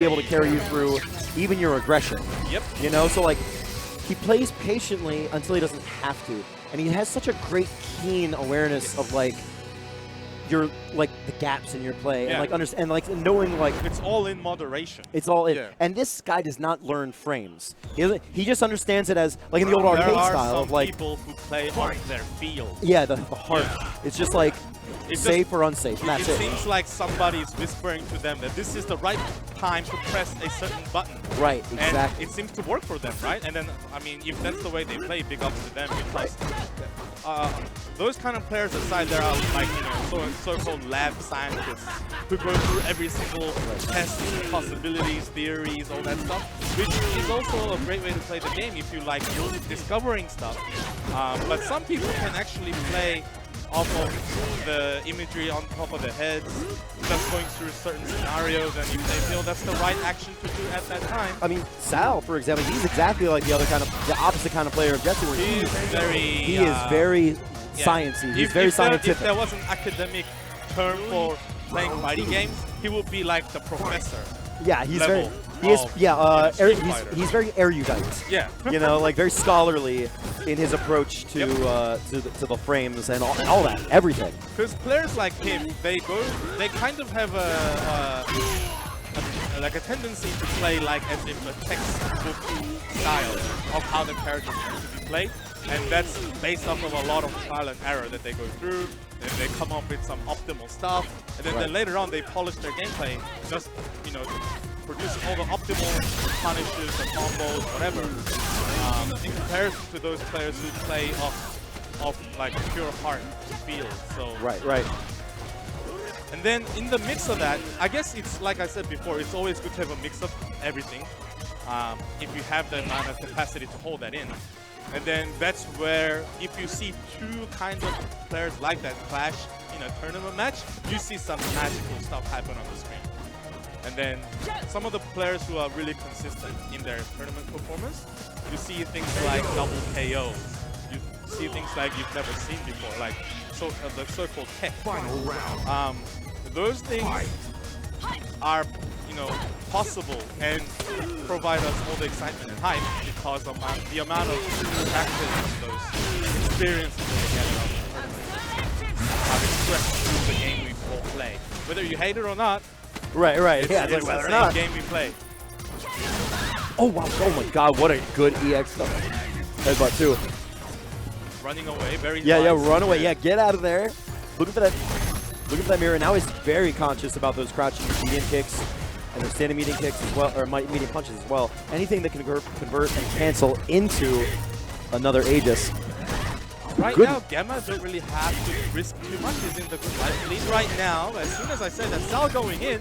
be able to carry you through even your aggression. Yep. You know, so like he plays patiently until he doesn't have to, and he has such a great keen awareness of like your the gaps in your play and like understand knowing like it's all in moderation. It's all in. And this guy does not learn frames. He just understands it as like in the old arcade style of like people who play on their field. Yeah, the heart. It's just like safe or unsafe. That's it. It seems like somebody's whispering to them that this is the right time to press a certain button. Right, exactly. And it seems to work for them, right? And then, I mean, if that's the way they play, big ups to them because those kind of players aside, there are like, you know, so-called lab scientists who go through every single test, possibilities, theories, all that stuff, which is also a great way to play the game if you like discovering stuff. But some people can actually play off of the imagery on top of their heads, just going through certain scenarios, and if they feel that's the right action to do at that time. I mean, Sal, for example, he's exactly like the opposite kind of player of Jesse, where he is very sciencey. He's very scientific. If there was an academic term for playing fighting games, he would be like the professor. Yeah, he's he's very erudite. Yeah. You know, like very scholarly in his approach to the frames and all that, everything. Because players like him, they kind of have a tendency to play like as if a textbook style of how the characters need to be played, and that's based off of a lot of trial and error that they go through. And they come up with some optimal stuff, and then later on they polish their gameplay, just producing all the optimal punishes, the combos, whatever. In comparison to those players who play off like pure heart feel. So right. And then in the mix of that, I guess it's like I said before, it's always good to have a mix of everything. If you have the amount of capacity to hold that in. And then that's where, if you see two kinds of players like that clash in a tournament match, you see some magical stuff happen on the screen. And then some of the players who are really consistent in their tournament performance, you see things like double KOs. You see things like you've never seen before, like the so-called tech. Final round. Those things are, possible and provide us all the excitement and hype because of the amount of practice, those experiences that we get are expressed through the game we all play. Whether you hate it or not, right. It's like the same game we play. Oh wow! Oh my God! What a good EX stuff. Headbutt too. Running away, very nice. Yeah, run away. Yeah, get out of there. Look at that mirror. Now he's very conscious about those crouching medium kicks and those standing medium kicks as well, or medium punches as well. Anything that can convert and cancel into another Aegis. Right now, Gama don't really have to risk too much. He's in the good life lead right now. As soon as I said that, Sal going in.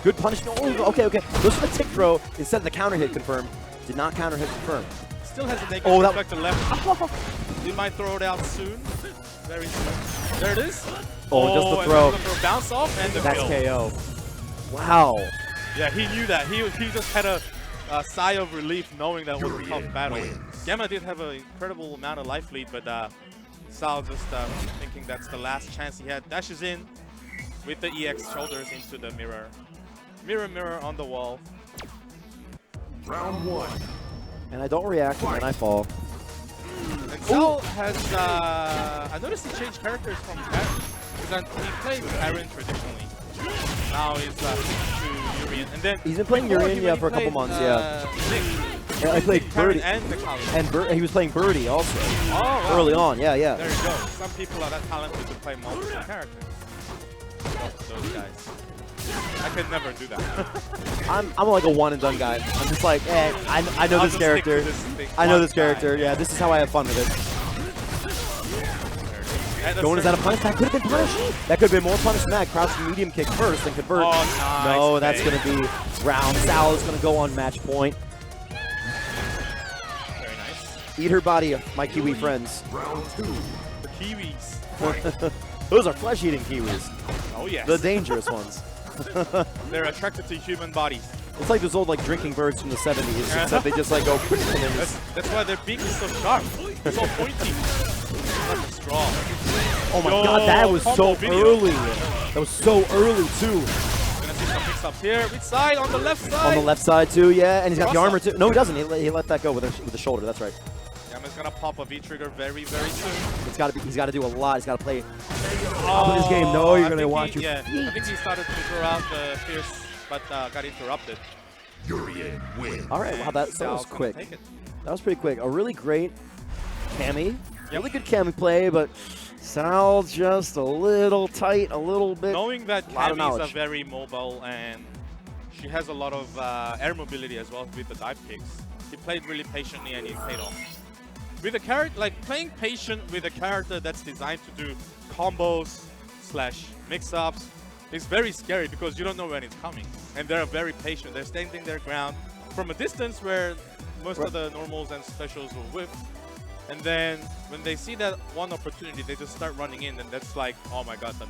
Good punishment. Oh, okay. Goes for the tick throw instead of the counter hit confirm. Did not counter hit confirm. Still has a negative reflector left. He might throw it out soon. Very soon. There it is. Oh, just the throw. Bounce off and the That's kill. KO. Wow. Yeah, he knew that. He just had a sigh of relief knowing that was a tough battle. Gama did have an incredible amount of life lead, but Sal just thinking that's the last chance he had. Dashes in with the EX shoulders into the mirror. Mirror on the wall. Round one. And I don't react and then I fall. And Sal has, I noticed he changed characters from Karen. Because he played Karen traditionally. Now he's to Urien. And then he's been playing Urien, for a couple months, Nick, I played Birdie. And he was playing Birdie also. Oh, wow. Early on, yeah. There you go. Some people are that talented to play multiple characters. Those guys. I could never do that. I'm like a one and done guy. I'm just like, I know this character. I know this character. Yeah, this is how I have fun with it. Going is out of punish. That could have been punished. That could have been more punished than that. Crouching medium kick first and convert. Oh, nice. No, that's going to be round. Sal is going to go on match point. Very nice. Eat her body, my Kiwi friends. Round two. The Kiwis. Those are flesh-eating Kiwis. Oh, yes. The dangerous ones. They're attracted to human bodies. It's like those old drinking birds from the 70s, except they just go. That's why their beak is so sharp. It's so pointy. Like a straw. Oh my God, that was so early. That was so early too. Gonna see some mix-ups here. Which side? On the left side. On the left side too, yeah. And he's got the Cross armor up. too. No, he doesn't. He let that go with the shoulder. That's right. Gama's gonna pop a V-trigger very, very soon. He's got to do a lot. He's got to play Oh, of this game. No, you're I gonna think watch he, your Yeah, I think he started to throw out the Pierce, but got interrupted. Urien wins. All right, wow, that was Sal's gonna quick. take it. That was pretty quick. A really great Cammy. Yep. Really good Cammy play, but Sal just a little tight, a little bit. Knowing that lot of Cammy's a knowledge. very mobile and she has a lot of air mobility as well with the dive kicks, he played really patiently and he paid off. With a character, like playing patient with a character that's designed to do combos / mix-ups is very scary because you don't know when it's coming. And they're very patient. They're standing their ground from a distance where most of the normals and specials will whip. And then when they see that one opportunity, they just start running in, and that's like, oh my god, the